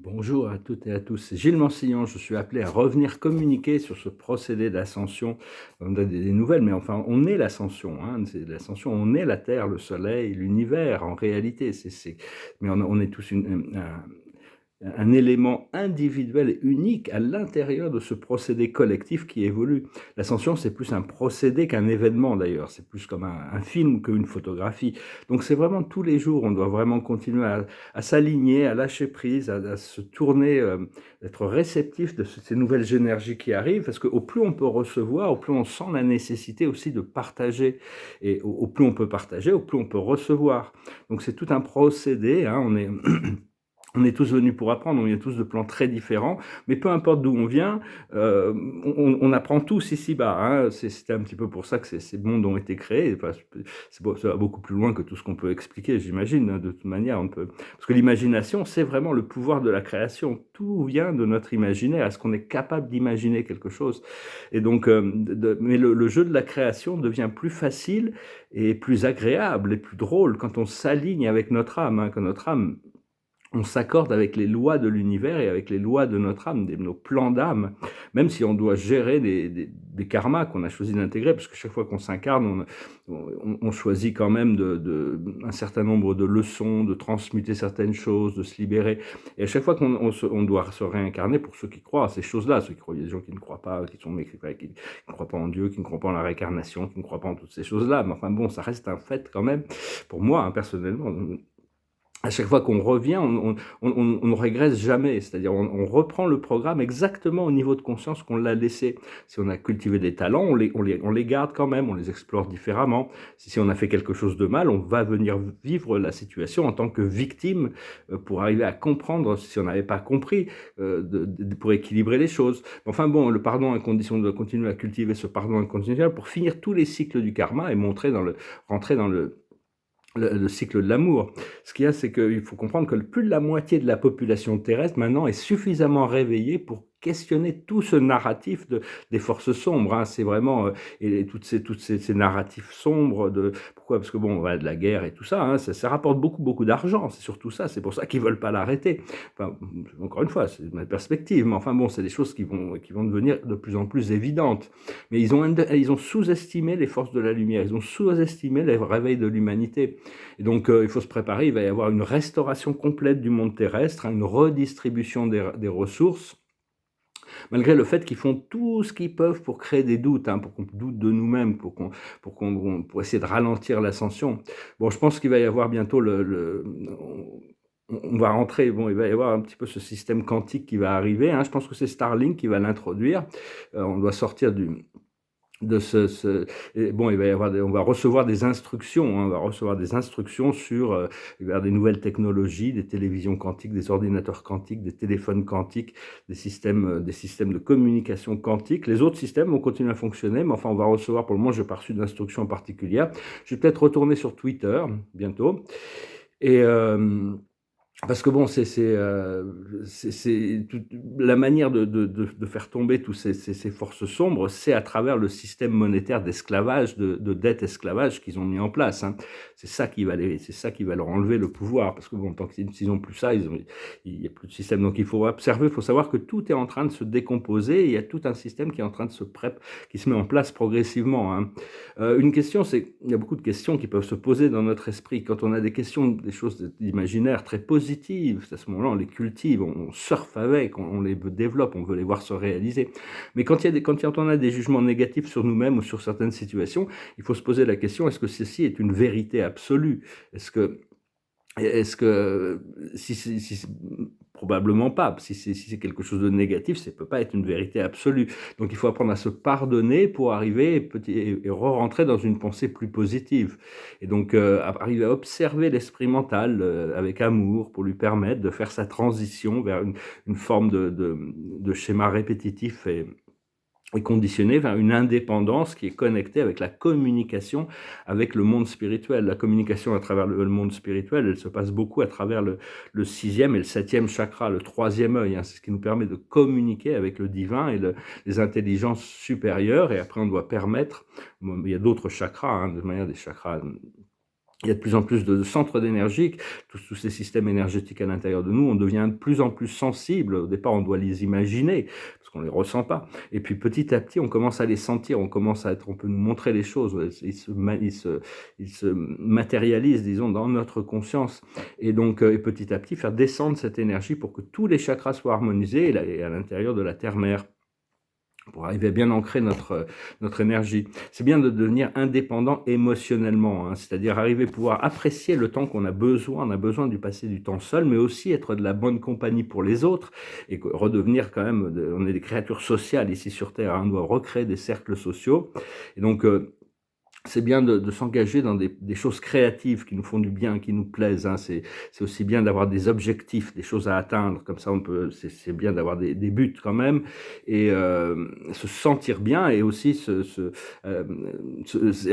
Bonjour à toutes et à tous, c'est Gilles Mansillon. Je suis appelé à revenir communiquer sur ce procédé d'ascension. On donne des nouvelles, mais enfin, on est l'ascension, hein, c'est l'ascension, on est la Terre, le Soleil, l'univers en réalité. Mais on est tous un élément individuel et unique à l'intérieur de ce procédé collectif qui évolue. L'ascension, c'est plus un procédé qu'un événement d'ailleurs, c'est plus comme un film qu'une photographie. Donc c'est vraiment tous les jours, on doit vraiment continuer à s'aligner, à lâcher prise, à se tourner, être réceptif de ces nouvelles énergies qui arrivent, parce qu'au plus on peut recevoir, au plus on sent la nécessité aussi de partager. Et au plus on peut partager, au plus on peut recevoir. Donc c'est tout un procédé, hein, on est tous venus pour apprendre, on vient tous de plans très différents, mais peu importe d'où on vient, on apprend tous ici-bas, hein. C'était un petit peu pour ça que ces mondes ont été créés. Enfin, ça va beaucoup plus loin que tout ce qu'on peut expliquer, j'imagine, hein, de toute manière. Parce que l'imagination, c'est vraiment le pouvoir de la création. Tout vient de notre imaginaire. Est-ce qu'on est capable d'imaginer quelque chose? Et donc, mais le jeu de la création devient plus facile et plus agréable et plus drôle quand on s'aligne avec notre âme, hein, quand notre âme on s'accorde avec les lois de l'univers et avec les lois de notre âme, nos plans d'âme, même si on doit gérer des karmas qu'on a choisi d'intégrer, parce que chaque fois qu'on s'incarne, on choisit quand même un certain nombre de leçons, de transmuter certaines choses, de se libérer. Et à chaque fois on doit se réincarner, pour ceux qui croient à ces choses-là, ceux qui croient, il y a des gens qui ne croient pas, qui ne croient pas en Dieu, qui ne croient pas en la réincarnation, qui ne croient pas en toutes ces choses-là. Mais enfin bon, ça reste un fait quand même, pour moi, hein, personnellement. À chaque fois qu'on revient, on ne régresse jamais, c'est-à-dire on reprend le programme exactement au niveau de conscience qu'on l'a laissé. Si on a cultivé des talents, on les garde quand même, on les explore différemment. Si on a fait quelque chose de mal, on va venir vivre la situation en tant que victime pour arriver à comprendre si on n'avait pas compris, pour équilibrer les choses. Enfin bon, le pardon inconditionnel, on doit continuer à cultiver ce pardon inconditionnel pour finir tous les cycles du karma et rentrer dans le cycle de l'amour. Ce qu'il y a, c'est qu'il faut comprendre que plus de la moitié de la population terrestre maintenant est suffisamment réveillée pour questionner tout ce narratif des forces sombres, hein. C'est vraiment et toutes ces narratifs sombres pourquoi? Parce que bon, voilà, de la guerre et tout ça, hein, ça rapporte beaucoup d'argent. C'est surtout ça. C'est pour ça qu'ils veulent pas l'arrêter. Enfin, encore une fois, c'est ma perspective, mais enfin bon, c'est des choses qui vont devenir de plus en plus évidentes. Mais ils ont sous-estimé les forces de la lumière. Ils ont sous-estimé les réveils de l'humanité. Et donc, il faut se préparer, il va y avoir une restauration complète du monde terrestre, hein, une redistribution des ressources, malgré le fait qu'ils font tout ce qu'ils peuvent pour créer des doutes, hein, pour qu'on doute de nous-mêmes, pour essayer de ralentir l'ascension. Bon, je pense qu'il va y avoir bientôt on va rentrer, bon, il va y avoir un petit peu ce système quantique qui va arriver, hein. Je pense que c'est Starlink qui va l'introduire. On doit sortir de bon, il va y avoir on va recevoir des instructions, hein, on va recevoir des instructions vers des nouvelles technologies, des télévisions quantiques, des ordinateurs quantiques, des téléphones quantiques, des systèmes de communication quantique. Les autres systèmes vont continuer à fonctionner, mais enfin, on va recevoir, pour le moment, je n'ai pas reçu d'instructions particulières. Je vais peut-être retourner sur Twitter bientôt. Et parce que bon, c'est la manière de faire tomber tous ces forces sombres, c'est à travers le système monétaire d'esclavage, de dette esclavage qu'ils ont mis en place, hein. C'est ça qui va leur enlever le pouvoir, parce que bon, tant qu'ils n'ont plus ça, il n'y a plus de système. Donc il faut observer, il faut savoir que tout est en train de se décomposer, et il y a tout un système qui est en train qui se met en place progressivement, hein. Une question, il y a beaucoup de questions qui peuvent se poser dans notre esprit. Quand on a des questions, des choses d'imaginaire très positives, à ce moment-là, on les cultive, on surfe avec, on les développe, on veut les voir se réaliser. Mais quand on a des jugements négatifs sur nous-mêmes ou sur certaines situations, il faut se poser la question, est-ce que ceci est une vérité absolue? Est-ce que probablement pas. Si c'est quelque chose de négatif, ça ne peut pas être une vérité absolue. Donc il faut apprendre à se pardonner pour arriver et re-rentrer dans une pensée plus positive. Et donc arriver à observer l'esprit mental avec amour pour lui permettre de faire sa transition vers une forme de schéma répétitif et conditionné vers une indépendance qui est connectée avec la communication avec le monde spirituel. La communication à travers le monde spirituel, elle se passe beaucoup à travers le 6e et le 7e chakra, le 3e œil, hein. C'est ce qui nous permet de communiquer avec le divin et les intelligences supérieures. Et après, on doit permettre, il y a d'autres chakras, hein, de manière des chakras Il y a de plus en plus de centres d'énergie, tous ces systèmes énergétiques à l'intérieur de nous, on devient de plus en plus sensible. Au départ, on doit les imaginer, parce qu'on les ressent pas. Et puis petit à petit, on commence à les sentir, on peut nous montrer les choses. Ils se matérialisent, disons, dans notre conscience. Et donc, et petit à petit, faire descendre cette énergie pour que tous les chakras soient harmonisés et à l'intérieur de la terre-mère, pour arriver à bien ancrer notre énergie. C'est bien de devenir indépendant émotionnellement, hein, c'est-à-dire arriver à pouvoir apprécier le temps qu'on a besoin. On a besoin du passer du temps seul, mais aussi être de la bonne compagnie pour les autres et redevenir quand même, on est des créatures sociales ici sur Terre, hein, on doit recréer des cercles sociaux. Et donc, c'est bien de s'engager dans des choses créatives qui nous font du bien, qui nous plaisent, hein. C'est aussi bien d'avoir des objectifs, des choses à atteindre, comme ça c'est bien d'avoir des buts quand même, et se sentir bien, et aussi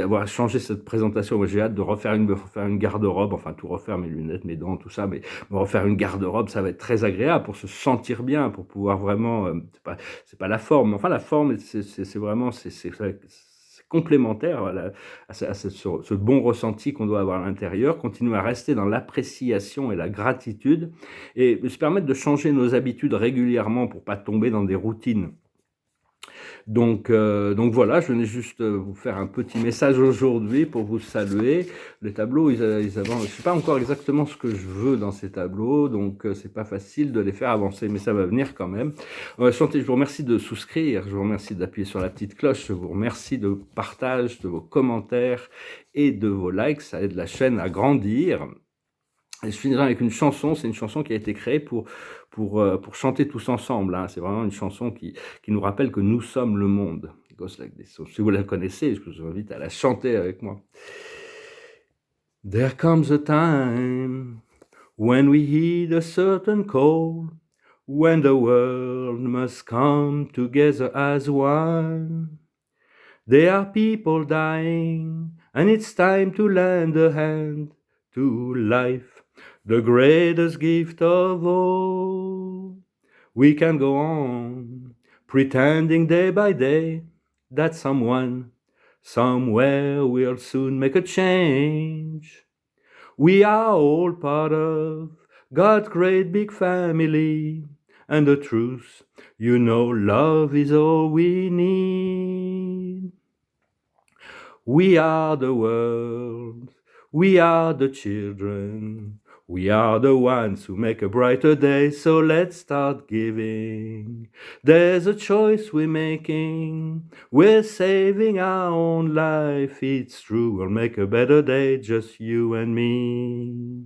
avoir changé cette présentation. Moi, j'ai hâte de refaire une garde-robe, enfin tout refaire, mes lunettes, mes dents, tout ça, mais me refaire une garde-robe, ça va être très agréable pour se sentir bien, pour pouvoir vraiment, c'est pas la forme, enfin la forme, c'est vraiment, c'est complémentaire à ce bon ressenti qu'on doit avoir à l'intérieur, continuer à rester dans l'appréciation et la gratitude, et se permettre de changer nos habitudes régulièrement pour pas tomber dans des routines. Donc voilà, je venais juste vous faire un petit message aujourd'hui pour vous saluer. Les tableaux, ils avancent. Je sais pas encore exactement ce que je veux dans ces tableaux, donc c'est pas facile de les faire avancer, mais ça va venir quand même. Je vous remercie de souscrire, je vous remercie d'appuyer sur la petite cloche, je vous remercie de partage, de vos commentaires et de vos likes, ça aide la chaîne à grandir. Et je finirai avec une chanson, c'est une chanson qui a été créée pour chanter tous ensemble, hein. C'est vraiment une chanson qui nous rappelle que nous sommes le monde. It goes like this. So, si vous la connaissez, je vous invite à la chanter avec moi. There comes a time when we heed a certain call, when the world must come together as one. There are people dying, and it's time to lend a hand to life, the greatest gift of all. We can go on, pretending day by day that someone, somewhere will soon make a change. We are all part of God's great big family, and the truth, you know, love is all we need. We are the world, we are the children, we are the ones who make a brighter day, so let's start giving. There's a choice we're making, we're saving our own life, it's true, we'll make a better day, just you and me.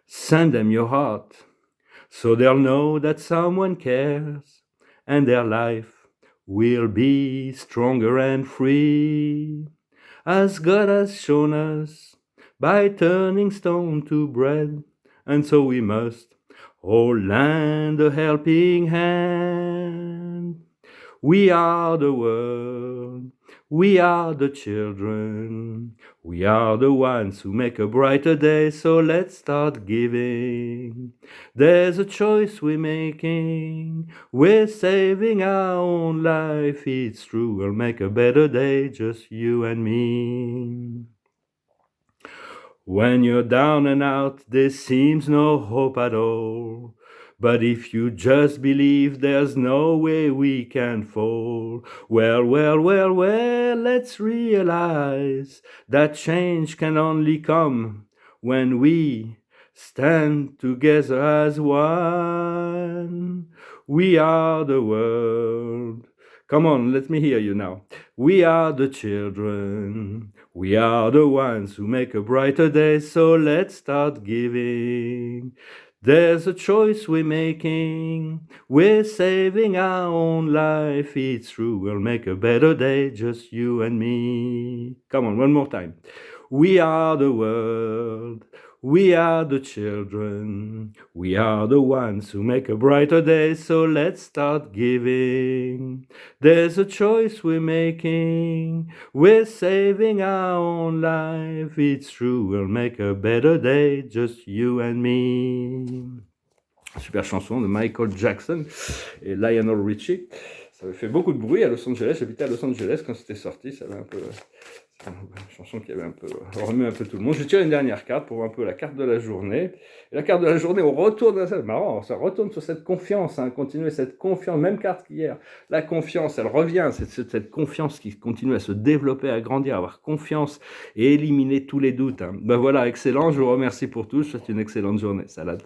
Send them your heart, so they'll know that someone cares, and their life will be stronger and free, as God has shown us by turning stone to bread, and so we must all lend a helping hand. We are the world, we are the children, we are the ones who make a brighter day, so let's start giving. There's a choice we're making, we're saving our own life, it's true, we'll make a better day, just you and me. When you're down and out, there seems no hope at all. But if you just believe there's no way we can fall, well, let's realize that change can only come when we stand together as one. We are the world. Come on, let me hear you now. We are the children. We are the ones who make a brighter day, so let's start giving. There's a choice we're making, we're saving our own life, it's true, we'll make a better day, just you and me. Come on, one more time. We are the world, we are the children, we are the ones who make a brighter day, so let's start giving. There's a choice we're making, we're saving our own life, it's true, we'll make a better day, just you and me. Super chanson de Michael Jackson et Lionel Richie. Ça avait fait beaucoup de bruit à Los Angeles, j'habitais à Los Angeles quand c'était sorti, ça avait un peu Une chanson qui avait un peu remué un peu tout le monde. Je tire une dernière carte pour voir un peu la carte de la journée. Et la carte de la journée, on retourne, c'est marrant, ça retourne sur cette confiance, hein, continuer cette confiance, même carte qu'hier. La confiance, elle revient, c'est cette confiance qui continue à se développer, à grandir, à avoir confiance et éliminer tous les doutes. Hein. Ben voilà, excellent, je vous remercie pour tout, je vous souhaite une excellente journée. Salade.